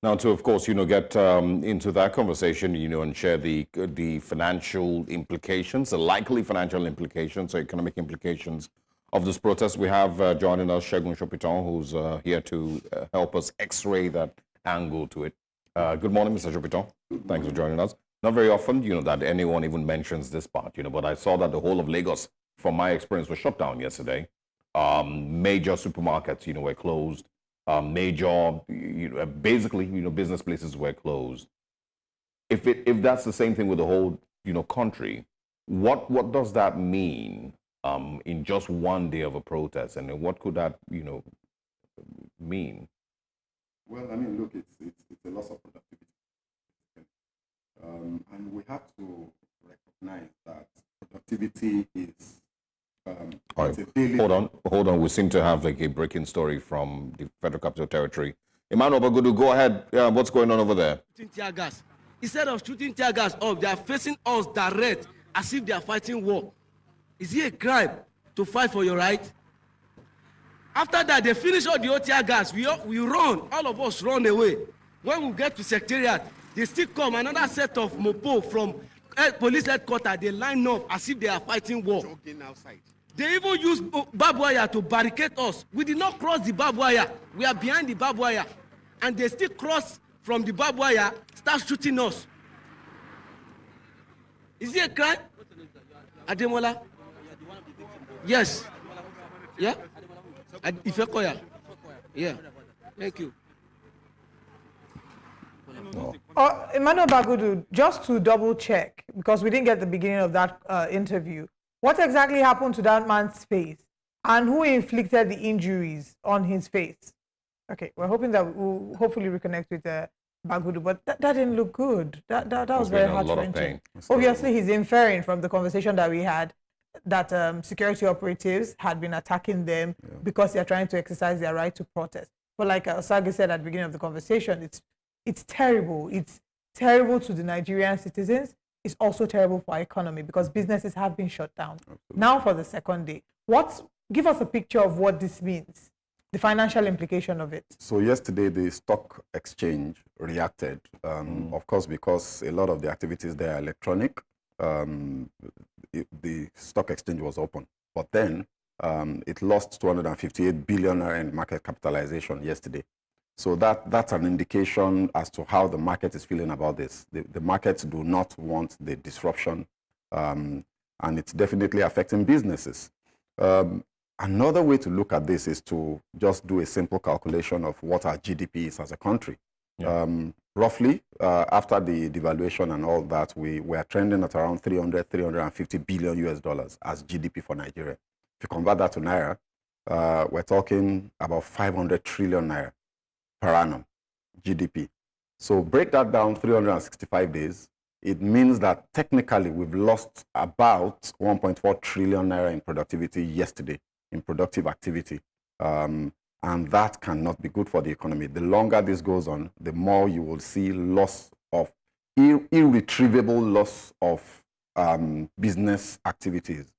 Now, to, of course, get into that conversation, and share the financial implications, the likely financial implications or economic implications of this protest, we have joining us Segun Shopitan, who's here to help us x-ray that angle to it. Good morning, Mr. Shopitan. Thanks for joining us. Not very often, that anyone even mentions this part, but I saw that the whole of Lagos, from my experience, was shut down yesterday. Major supermarkets, were closed. Major, basically, business places were closed. If that's the same thing with the whole, country, what does that mean in just one day of a protest, and what could that, mean? Well, I mean, look, it's a loss of productivity, and we have to recognize that productivity is. Hold on. We seem to have like a breaking story from the Federal Capital Territory. Emmanuel Bagudu, go ahead. What's going on over there? Tear gas. Instead of shooting tear gas up, they are facing us direct as if they are fighting war. Is it a crime to fight for your right? After that, they finish all the tear gas. We run. All of us run away. When we get to Secretariat, they still come. Another set of mopo from police headquarters. They line up as if they are fighting war. Jogging outside. They even use barbed wire to barricade us. We did not cross the barbed wire. We are behind the barbed wire. And they still cross from the barbed wire, start shooting us. Is it a crime? Ademola? Yes. Yeah? Ifekoya? Yeah. Thank you. Emmanuel Bagudu, just to double check, because we didn't get the beginning of that interview, what exactly happened to that man's face, and who inflicted the injuries on his face? Okay, we're hoping that we'll hopefully reconnect with Bagudu, but that didn't look good. That was very heart-wrenching. Obviously, he's inferring from the conversation that we had that security operatives had been attacking them because they're trying to exercise their right to protest. But like Osage said at the beginning of the conversation, it's terrible. It's terrible to the Nigerian citizens. It's also terrible for our economy because businesses have been shut down. Absolutely. Now for the second day. Give us a picture of what this means, the financial implication of it. So yesterday, the stock exchange reacted, of course, because a lot of the activities there are electronic. The stock exchange was open. But then it lost 258 billion in market capitalization yesterday. So that's an indication as to how the market is feeling about this. The markets do not want the disruption, and it's definitely affecting businesses. Another way to look at this is to just do a simple calculation of what our GDP is as a country. Yeah. Roughly, after the devaluation and all that, we are trending at around 350 billion US dollars as GDP for Nigeria. If you convert that to Naira, we're talking about 500 trillion Naira per annum GDP. So break that down 365 days. It means that technically we've lost about 1.4 trillion Naira in productivity yesterday, in productive activity. And that cannot be good for the economy. The longer this goes on, the more you will see loss of, irretrievable loss of business activities,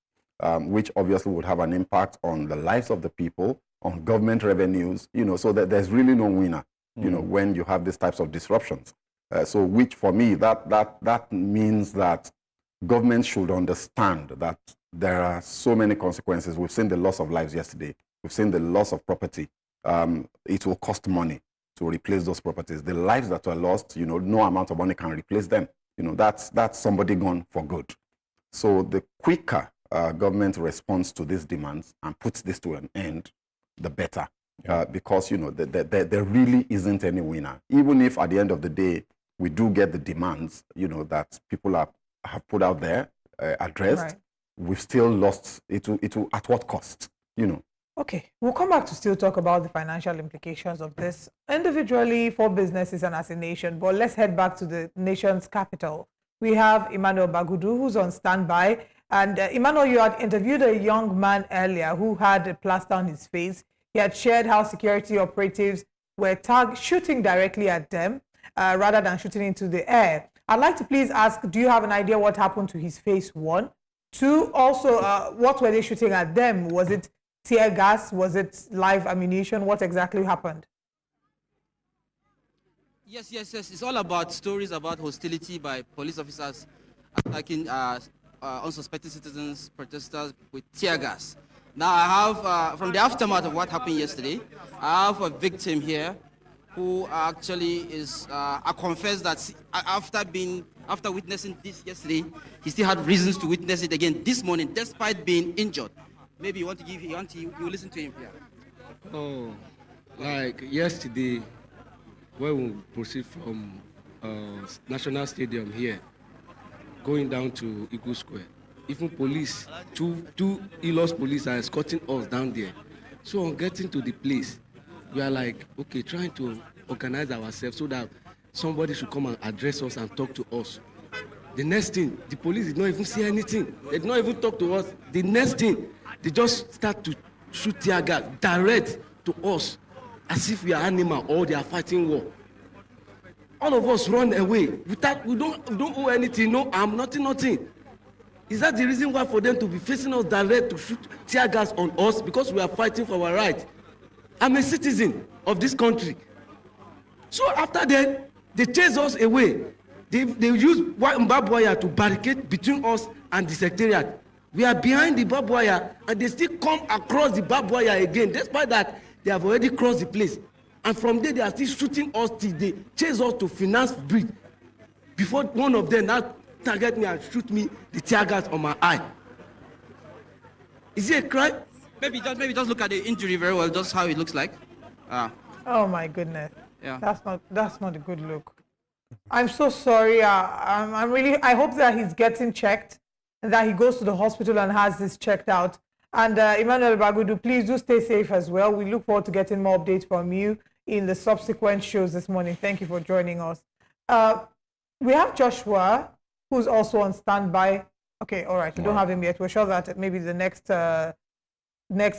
which obviously would have an impact on the lives of the people, on government revenues, so that there's really no winner, when you have these types of disruptions. So which for me, that means that government should understand that there are so many consequences. We've seen the loss of lives yesterday. We've seen the loss of property. It will cost money to replace those properties. The lives that were lost, no amount of money can replace them. That's somebody gone for good. So the quicker government responds to these demands and puts this to an end, the better. Because, there really isn't any winner. Even if at the end of the day, we do get the demands, that people have put out there, addressed, right. We've still lost it. At what cost, Okay, we'll come back to still talk about the financial implications of this individually for businesses and as a nation. But let's head back to the nation's capital. We have Emmanuel Bagudu, who's on standby. And Emmanuel, you had interviewed a young man earlier who had a plaster on his face. He had shared how security operatives were shooting directly at them rather than shooting into the air. I'd like to please ask, do you have an idea what happened to his face, one? Two, also, what were they shooting at them? Was it tear gas? Was it live ammunition? What exactly happened? Yes. It's all about stories about hostility by police officers attacking unsuspecting citizens, protesters with tear gas. Now I have, from the aftermath of what happened yesterday, I have a victim here who actually is, I confess that after witnessing this yesterday, he still had reasons to witness it again this morning, despite being injured. Maybe you listen to him here. Oh, like yesterday, when we proceed from National Stadium here, going down to Eagle Square, even police, two Ilos police are escorting us down there. So on getting to the place, we are like, okay, trying to organize ourselves so that somebody should come and address us and talk to us. The next thing, the police did not even say anything. They did not even talk to us. The next thing, they just start to shoot tear gas direct to us, as if we are animal or they are fighting war. All of us run away. We don't owe anything, no arm, nothing. Is that the reason why for them to be facing us direct to shoot tear gas on us because we are fighting for our right? I'm a citizen of this country. So after that, they chase us away. They use barbed wire to barricade between us and the secretariat. We are behind the barbed wire and they still come across the barbed wire again. Despite that, they have already crossed the place. And from there, they are still shooting us till they chase us to Finance Bridge. Before one of them now target me and shoot me the tear gas on my eye. Is it a crime? Maybe just look at the injury very well, just how it looks like. Oh my goodness. Yeah. That's not a good look. I'm so sorry. I hope that he's getting checked and that he goes to the hospital and has this checked out. And Emmanuel Bagudu, please do stay safe as well. We look forward to getting more updates from you in the subsequent shows this morning. Thank you for joining us. We have Joshua, who's also on standby. Okay, all right. We don't have him yet. We're sure that maybe the next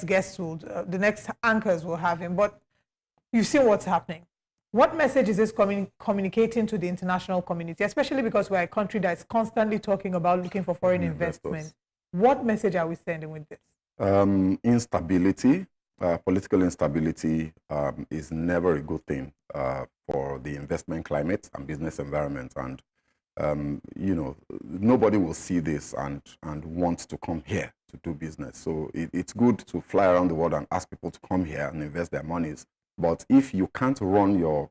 guests will, the next anchors will have him. But you've seen what's happening. What message is this communicating to the international community, especially because we're a country that's constantly talking about looking for foreign investment? What message are we sending with this? Instability, political instability is never a good thing for the investment climate and business environment. And, nobody will see this and want to come here to do business. So it's good to fly around the world and ask people to come here and invest their monies. But if you can't run your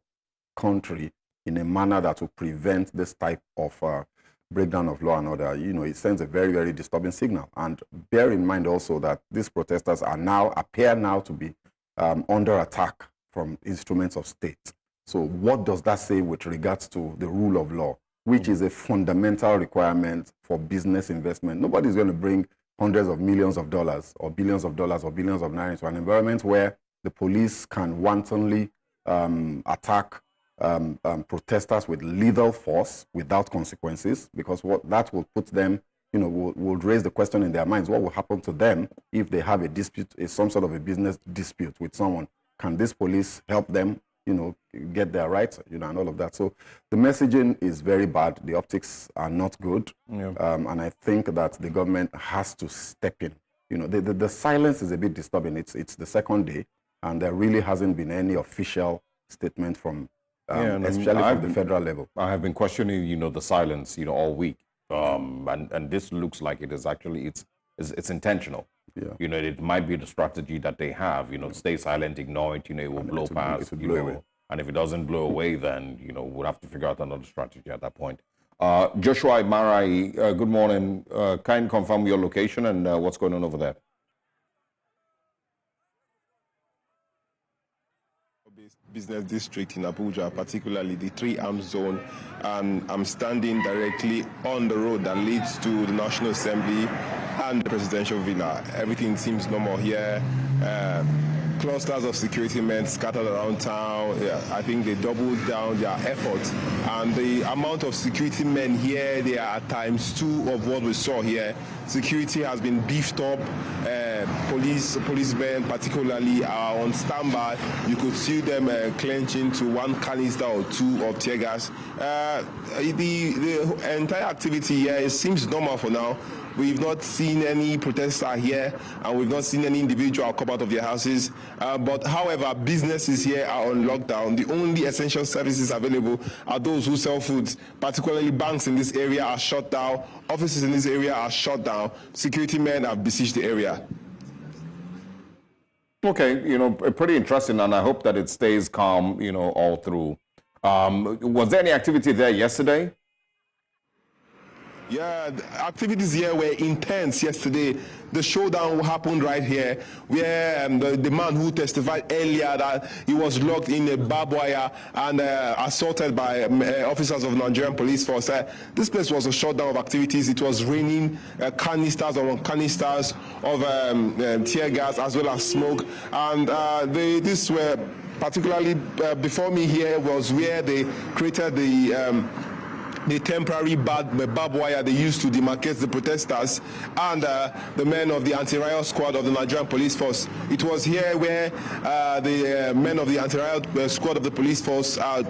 country in a manner that will prevent this type of breakdown of law and order, it sends a very, very disturbing signal. And bear in mind also that these protesters appear now to be under attack from instruments of state. So what does that say with regards to the rule of law, which is a fundamental requirement for business investment? Nobody's going to bring hundreds of millions of dollars or billions of dollars or billions of naira into an environment where the police can wantonly attack protesters with lethal force without consequences, because that will put them, will raise the question in their minds, what will happen to them if they have a dispute, some sort of a business dispute with someone? Can this police help them, get their rights, and all of that? So the messaging is very bad. The optics are not good. Yeah. And I think that the government has to step in. The silence is a bit disturbing. It's the second day, and there really hasn't been any official statement from, especially from the federal level. I have been questioning, the silence, all week, and this looks like it is actually it's intentional. Yeah. It might be the strategy that they have. Stay silent, ignore it. It will blow past. It will blow away. And if it doesn't blow away, then we'll have to figure out another strategy at that point. Joshua Marai, good morning. Can you confirm your location and what's going on over there? Business district in Abuja, particularly the 3-arm zone. I'm standing directly on the road that leads to the National Assembly and the presidential villa. Everything seems normal here. Clusters of security men scattered around town. I think they doubled down their efforts. And the amount of security men here, they are times 2 of what we saw here security has been beefed up. Policemen particularly are on standby. You could see them clenching to one canister or two of tear gas. The entire activity here, it seems normal for now. We've not seen any protester here, and we've not seen any individual come out of their houses. But however, businesses here are on lockdown. The only essential services available are those who sell foods. Particularly banks in this area are shut down. Offices in this area are shut down. Security men have besieged the area. Okay, pretty interesting, and I hope that it stays calm, all through. Was there any activity there yesterday? Yeah, the activities here were intense yesterday. The showdown happened right here, where the man who testified earlier that he was locked in a barbed wire and assaulted by officers of Nigerian police force. This place was a shutdown of activities. It was raining canisters on canisters of tear gas as well as smoke. And this were particularly before me here was where they created the temporary barbed wire they used to demarcate the protesters and the men of the anti-riot squad of the Nigerian police force. It was here where the men of the anti-riot squad of the police force had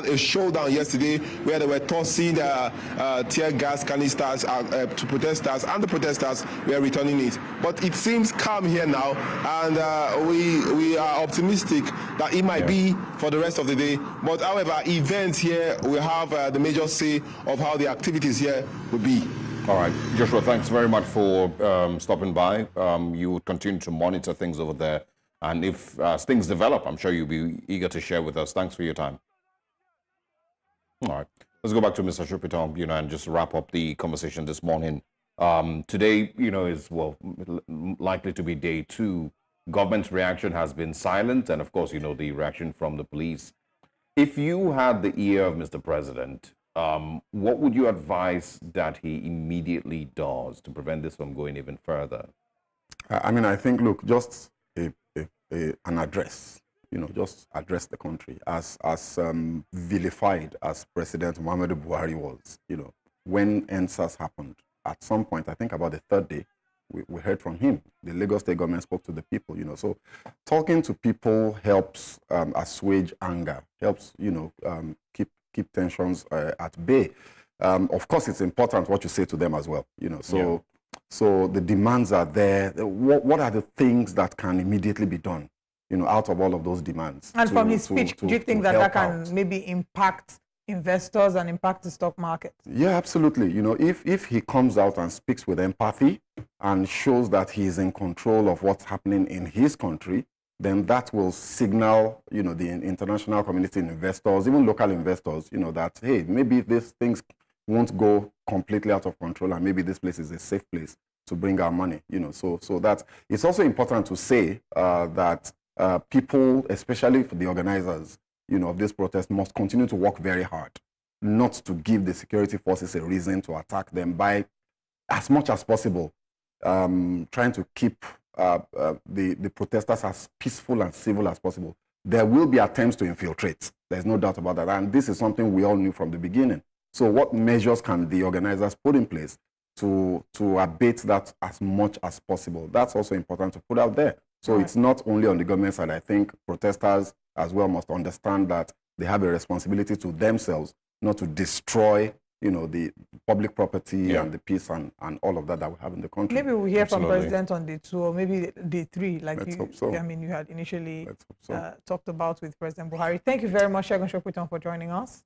a showdown yesterday where they were tossing tear gas canisters to protesters, and the protesters were returning it. But it seems calm here now, and we are optimistic that it might be for the rest of the day. But however, events here will have the major say of how the activities here will be. All right, Joshua, thanks very much for stopping by. You will continue to monitor things over there, and if things develop, I'm sure you'll be eager to share with us. Thanks for your time. All right, let's go back to Mr. Shopitan, and just wrap up the conversation this morning. Today, is likely to be day 2. Government's reaction has been silent, and of course, the reaction from the police. If you had the ear of Mr. President, what would you advise that he immediately does to prevent this from going even further? I think, look, just an address, just address the country as vilified as President Muhammadu Buhari was, when NSAS happened. At some point, I think about the 3rd day, we heard from him. The Lagos State government spoke to the people, so talking to people helps assuage anger, helps, keep tensions at bay. Of course, it's important what you say to them as well, So the demands are there. What are the things that can immediately be done, out of all of those demands? And from his speech, do you think that can maybe impact investors and impact the stock market? Yeah, absolutely. If he comes out and speaks with empathy and shows that he is in control of what's happening in his country, then that will signal, the international community investors, even local investors, that, hey, maybe these things won't go completely out of control, and maybe this place is a safe place to bring our money, So that it's also important to say that people, especially for the organizers, of this protest, must continue to work very hard, not to give the security forces a reason to attack them by, as much as possible, trying to keep the protesters as peaceful and civil as possible. There will be attempts to infiltrate. There's no doubt about that. And this is something we all knew from the beginning. So what measures can the organizers put in place to abate that as much as possible? That's also important to put out there. So It's not only on the government side. I think protesters as well must understand that they have a responsibility to themselves not to destroy, the public property and the peace and all of that we have in the country. Maybe we'll hear from President on day 2 or maybe day 3, like Let's hope so. you had initially talked about with President Buhari. Thank you very much, Segun Shopitan, for joining us.